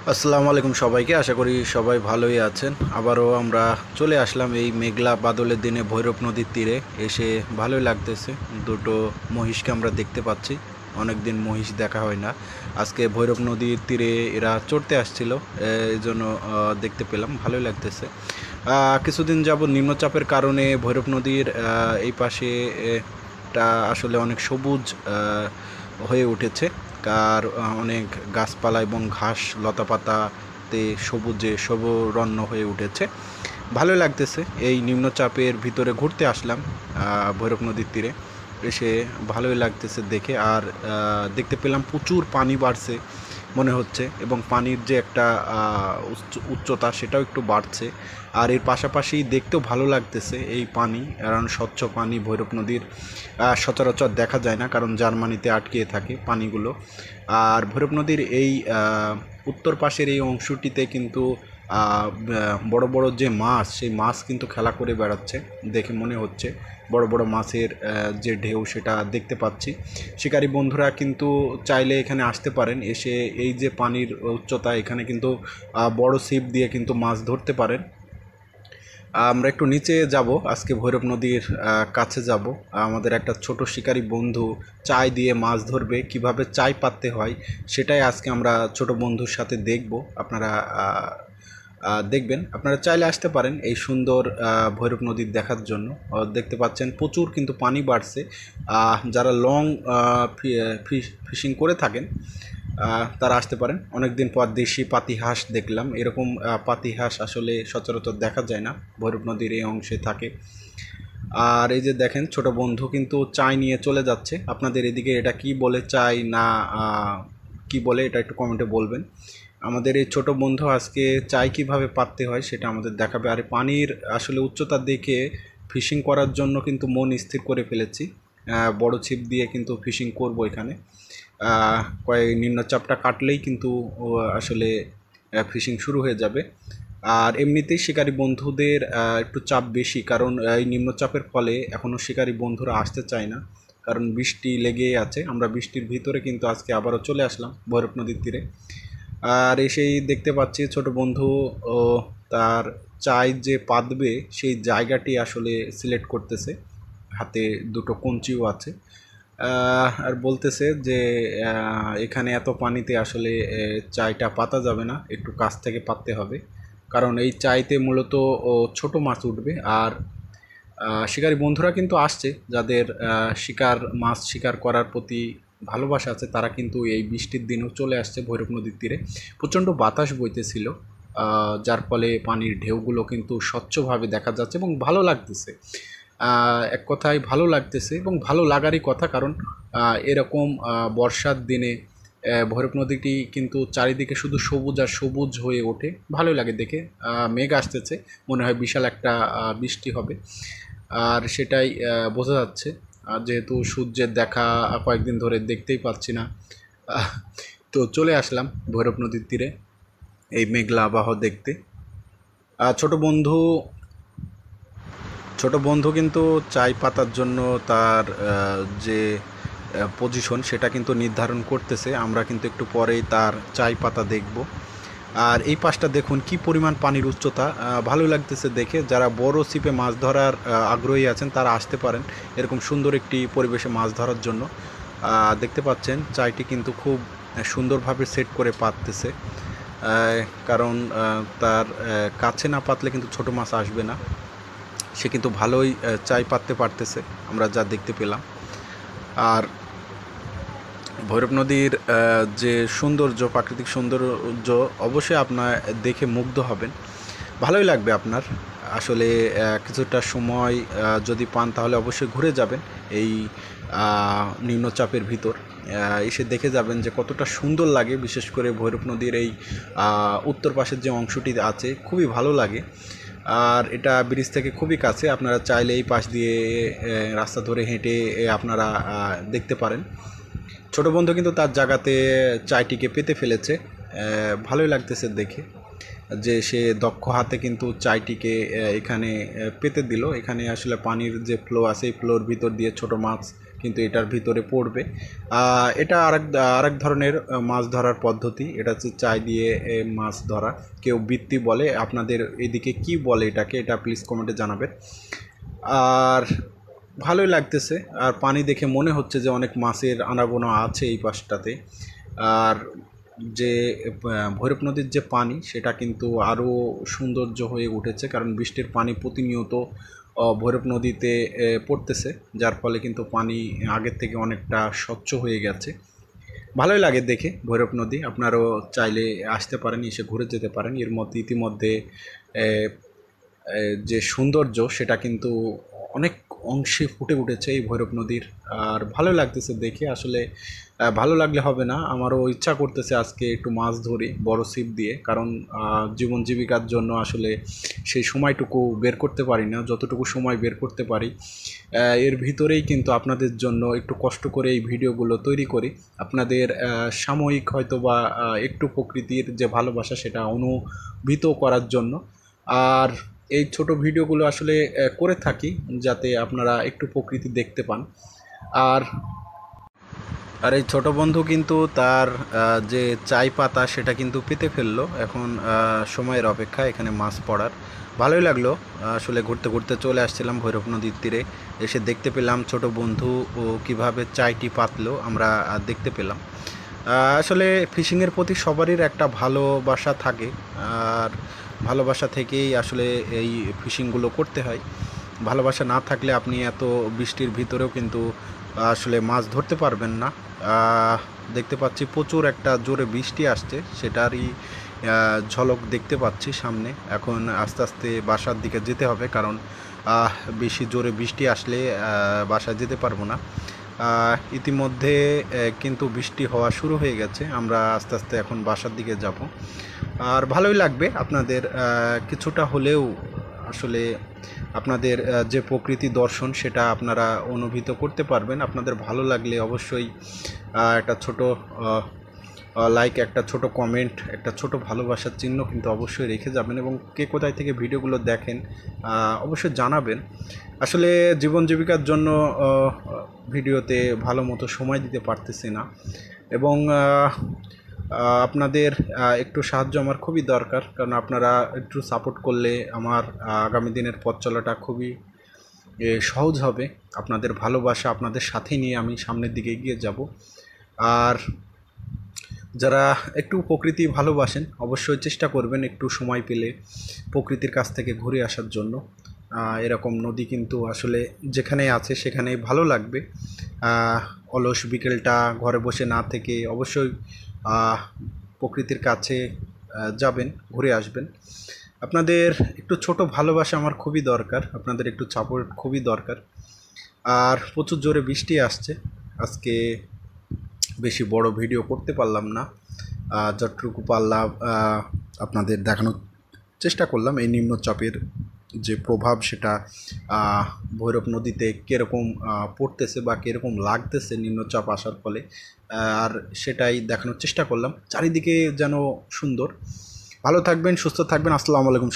আসসালামু আলাইকুম সবাইকে। আশা করি সবাই ভালোই আছেন। আবারও আমরা চলে আসলাম এই মেঘলা বাদলের দিনে ভৈরব নদীর তীরে। এসে ভালোই লাগতেছে। দুটো মহিষকে আমরা দেখতে পাচ্ছি। অনেক দিন মহিষ দেখা হয় না। আজকে ভৈরব নদীর তীরে এরা চড়তে আসছিল, এই জন্য দেখতে পেলাম, ভালোই লাগতেছে। কিছুদিন যাবৎ নিম্নচাপের কারণে ভৈরব নদীর এই পাশে টা আসলে অনেক সবুজ হয়ে উঠেছে। আর অনেক গাছপালা এবং ঘাস লতাপাতাতে সবুজে সবরণ্য হয়ে উঠেছে। ভালো লাগতেছে। এই নিম্নচাপের ভিতরে ঘুরতে আসলাম ভৈরব নদীর তীরে। এসে ভালোই লাগতেছে দেখে। আর দেখতে পেলাম প্রচুর পানি বাড়ছে মনে হচ্ছে, এবং পানির যে একটা উচ্চতা সেটাও একটু বাড়ছে। আর এর পাশাপাশি দেখতেও ভালো লাগতেছে এই পানি, কারণ স্বচ্ছ পানি ভৈরব নদীর সচরাচর দেখা যায় না, কারণ জার্মানিতে আটকে থাকে পানিগুলো। আর ভৈরব নদীর এই উত্তর পাশের এই অংশটিতে কিন্তু বড় বড় যে মাছ, সেই মাছ কিন্তু খেলা করে বেড়াচ্ছে দেখে মনে হচ্ছে। বড় বড় মাছের যে ঢেউ সেটা দেখতে পাচ্ছি। শিকারী বন্ধুরা কিন্তু চাইলে এখানে আসতে পারেন। এসে এই যে পানির উচ্চতা, এখানে কিন্তু বড় ছিপ দিয়ে কিন্তু মাছ ধরতে পারেন। আমরা একটু নিচে যাব, আজকে ভৈরব নদীর কাছে যাব। আমাদের একটা ছোট শিকারী বন্ধু চাই দিয়ে মাছ ধরবে, কিভাবে চাই পাততে হয় সেটাই আজকে আমরা ছোট বন্ধুর সাথে দেখব। আপনারা দেখবেন। আপনারা চাইলে আসতে পারেন এই সুন্দর ভৈরব নদীর দেখার জন্য। দেখতে পাচ্ছেন প্রচুর কিন্তু পানি বাড়ছে। যারা লং ফিশিং করে থাকেন তারা আসতে পারেন। অনেক দিন পর দেশি পাতিহাঁস দেখলাম। এরকম পাতিহাঁস আসলে সচরাচর দেখা যায় না, ভৈরব নদীর এই অংশে থাকে। আর এই যে দেখেন ছোট বন্ধু কিন্তু চাই নিয়ে চলে যাচ্ছে। আপনাদের এদিকে এটা কি বলে, চাই না কি বলে, এটা একটু কমেন্টে বলবেন। আমাদের এই ছোট বন্ধু আজকে চাই কিভাবে পাততে হয় সেটা আমাদের দেখাবে। আর পানির আসলে উচ্চতা দেখে ফিশিং করার জন্য কিন্তু মন স্থির করে ফেলেছি। বড় ছিপ দিয়ে কিন্তু ফিশিং করব এখানে। কয়েক নিম্নচাপটা কাটলেই কিন্তু আসলে ফিশিং শুরু হয়ে যাবে। আর এমনিতেই শিকারী বন্ধুদের একটু চাপ বেশি, কারণ এই নিম্নচাপের ফলে এখনও শিকারী বন্ধুরা আসতে চায় না, কারণ বৃষ্টি লেগেই আছে। আমরা বৃষ্টির ভিতরে কিন্তু আজকে আবারও চলে আসলাম ভৈরব নদীর তীরে। আর এসেই দেখতে পাচ্ছি ছোট বন্ধু ও তার চাই যে পাতবে সেই জায়গাটি আসলে সিলেক্ট করতেছে। হাতে দুটো কঞ্চিও আছে। আর বলতেছে যে এখানে এত পানিতে আসলে চাইটা পাতা যাবে না, একটু কাছ থেকে পাততে হবে, কারণ এই চাইতে মূলত ছোট মাছ উঠবে। আর শিকারী বন্ধুরা কিন্তু আসছে, যাদের মাছ শিকার করার প্রতি ভালোবাসা আছে, তারা কিন্তু এই বৃষ্টির দিনেও চলে আসছে ভৈরব নদীর তীরে। প্রচণ্ড বাতাস বইতেছিল, যার ফলে পানির ঢেউগুলো কিন্তু স্বচ্ছভাবে দেখা যাচ্ছে এবং ভালো লাগতেছে। এক কথায় ভালো লাগতেছে এবং ভালো লাগারই কথা, কারণ এরকম বর্ষার দিনে ভৈরব নদীটি কিন্তু চারিদিকে শুধু সবুজ আর সবুজ হয়ে ওঠে। ভালোই লাগে দেখে। মেঘ আসতেছে, মনে হয় বিশাল একটা বৃষ্টি হবে, আর সেটাই বোঝা যাচ্ছে। আর যেহেতু সূর্যের দেখা কয়েকদিন ধরে দেখতেই পাচ্ছি না, আহ, তো চলে আসলাম ভৈরব নদীর তীরে এই মেঘলা আবহাওয়া দেখতে। ছোট বন্ধু ছোট বন্ধু কিন্তু চাই পাতার জন্য তার যে পজিশন সেটা কিন্তু নির্ধারণ করতেছে। আমরা কিন্তু একটু পরেই তার চাই পাতা দেখব। আর এই পাশটা দেখুন কি পরিমাণ পানির উচ্চতা, ভালো লাগতেছে দেখে। যারা বড় ছিপে মাছ ধরার আগ্রহী আছেন তারা আসতে পারেন এরকম সুন্দর একটি পরিবেশে মাছ ধরার জন্য। দেখতে পাচ্ছেন চাইটি কিন্তু খুব সুন্দরভাবে সেট করে পাততেছে, কারণ তার কাছে না পাতলে কিন্তু ছোট মাছ আসবে না। সে কিন্তু ভালোই চাই পাততে পারতেছে, আমরা যা দেখতে পেলাম। আর ভৈরব নদীর যে সৌন্দর্য, প্রাকৃতিক সৌন্দর্য, অবশ্যই আপনার দেখে মুগ্ধ হবেন, ভালোই লাগবে আপনার। আসলে কিছুটা সময় যদি পান তাহলে অবশ্যই ঘুরে যাবেন এই নিম্নচাপের ভিতর। এসে দেখে যাবেন যে কতটা সুন্দর লাগে। বিশেষ করে ভৈরব নদীর এই উত্তর পাশের যে অংশটি আছে খুবই ভালো লাগে। আর এটা ব্রিজ থেকে খুবই কাছে, আপনারা চাইলে এই পাশ দিয়ে রাস্তা ধরে হেঁটে আপনারা দেখতে পারেন। ছোট বন্ধু কিন্তু তার জায়গাতে চায়টিকে পেতে ফেলেছে। ভালোই লাগতেছে দেখে যে সে দক্ষ হাতে কিন্তু চায়টিকে এখানে পেতে দিল। এখানে আসলে পানির যে ফ্লো আছে, এই ফ্লোর ভিতর দিয়ে ছোট মাছ কিন্তু এটার ভিতরে পড়বে। এটা আরেক ধরনের মাছ ধরার পদ্ধতি। এটা হচ্ছে চাই দিয়ে মাছ ধরা, কেউ বৃত্তি বলে। আপনাদের এদিকে কি বলে এটাকে, এটা প্লিজ কমেন্টে জানাবেন। আর ভালোই লাগতেছে, আর পানি দেখে মনে হচ্ছে যে অনেক মাছের আনাগোনা আছে এই পাশটাতে। আর যে ভৈরব নদীর যে পানি সেটা কিন্তু আরও সৌন্দর্য হয়ে উঠেছে, কারণ বৃষ্টির পানি প্রতিনিয়ত ভৈরব নদীতে পড়তেছে, যার ফলে কিন্তু পানি আগের থেকে অনেকটা স্বচ্ছ হয়ে গেছে। ভালোই লাগে দেখে ভৈরব নদী। আপনারাও চাইলে আসতে পারেন, এসে ঘুরে যেতে পারেন। এর মধ্যে ইতিমধ্যে যে সৌন্দর্য সেটা কিন্তু অনেক অংশে ফুটে উঠেছে এই ভৈরব নদীর। আর ভালো লাগতেছে দেখে। আসলে ভালো লাগলে হবে না, আমারও ইচ্ছা করতেছে আজকে একটু মাছ ধরি বড় ছিপ দিয়ে, কারণ জীবন জীবিকার জন্য আসলে সেই সময়টুকু বের করতে পারি না। যতটুকু সময় বের করতে পারি এর ভিতরেই কিন্তু আপনাদের জন্য একটু কষ্ট করে এই ভিডিওগুলো তৈরি করি, আপনাদের সাময়িক হয়তো বা একটু প্রকৃতির যে ভালোবাসা সেটা অনুভূত করার জন্য। আর এই ছোট ভিডিওগুলো আসলে করে থাকি যাতে আপনারা একটু প্রকৃতি দেখতে পান। আর আর এই ছোট বন্ধু কিন্তু তার যে চাই পাতা সেটা কিন্তু পেতে ফেললো। এখন সময়ের অপেক্ষা এখানে মাছ পড়ার। ভালোই লাগলো। আসলে ঘুরতে ঘুরতে চলে আসছিলাম ভৈরব নদীর তীরে, এসে দেখতে পেলাম ছোট বন্ধু ও কীভাবে চাইটি পাতলো আমরা দেখতে পেলাম। আসলে ফিশিংয়ের প্রতি সবারই একটা ভালোবাসা থাকে, আর ভালোবাসা থেকেই আসলে এই ফিশিংগুলো করতে হয়। ভালোবাসা না থাকলে আপনি এত বৃষ্টির ভিতরেও কিন্তু আসলে মাছ ধরতে পারবেন না। দেখতে পাচ্ছি প্রচুর একটা জোরে বৃষ্টি আসছে, সেটারই ঝলক দেখতে পাচ্ছি সামনে। এখন আস্তে আস্তে বাসার দিকে যেতে হবে, কারণ বেশি জোরে বৃষ্টি আসলে বাসায় যেতে পারবো না। ইতিমধ্যে কিন্তু বৃষ্টি হওয়া শুরু হয়ে গেছে, আমরা আস্তে আস্তে এখন বাসার দিকে যাব। আর ভালোই লাগবে আপনাদের কিছুটা হলেও আসলে আপনাদের যে প্রকৃতি দর্শন সেটা আপনারা অনুভূত করতে পারবেন। আপনাদের ভালো লাগলে অবশ্যই একটা ছোট লাইক, একটা ছোট কমেন্ট, একটা ছোট ভালোবাসার চিহ্ন কিন্তু অবশ্যই রেখে যাবেন, এবং কে কোথায় থেকে ভিডিওগুলো দেখেন অবশ্যই জানাবেন। আসলে জীবন জীবিকার জন্য ভিডিওতে ভালো মতো সময় দিতে পারতেছি না, এবং আপনাদের একটু সাহায্য আমার খুবই দরকার, কারণ আপনারা একটু সাপোর্ট করলে আমার আগামী দিনের পথ চলাটা খুবই সহজ হবে। আপনাদের ভালোবাসা আপনাদের সাথে নিয়ে আমি সামনের দিকে এগিয়ে যাব। আর যারা একটু প্রকৃতি ভালোবাসেন অবশ্যই চেষ্টা করবেন একটু সময় পেলে প্রকৃতির কাছ থেকে ঘুরে আসার জন্য। এরকম নদী কিন্তু আসলে যেখানেই আছে সেখানেই ভালো লাগবে। অলস বিকেলটা ঘরে বসে না থেকে অবশ্যই প্রকৃতির কাছে যাবেন, ঘুরে আসবেন। আপনাদের একটু ছোট ভালোবাসা আমার খুবই দরকার, আপনাদের একটু সাপোর্ট খুবই দরকার। আর প্রচুর জোরে বৃষ্টি আসছে, আজকে বেশি বড় ভিডিও করতে পারলাম না, যতটুকু পারলাম আপনাদের দেখানোর চেষ্টা করলাম। এই নিম্নচাপের যে প্রভাব সেটা ভৈরব নদীতে কীরকম পড়তেছে বা কীরকম লাগতেছে নিম্নচাপ আসার ফলে, আর সেটাই দেখানোর চেষ্টা করলাম। চারিদিকে যেন সুন্দর। ভালো থাকবেন, সুস্থ থাকবেন। আসসালামু আলাইকুম।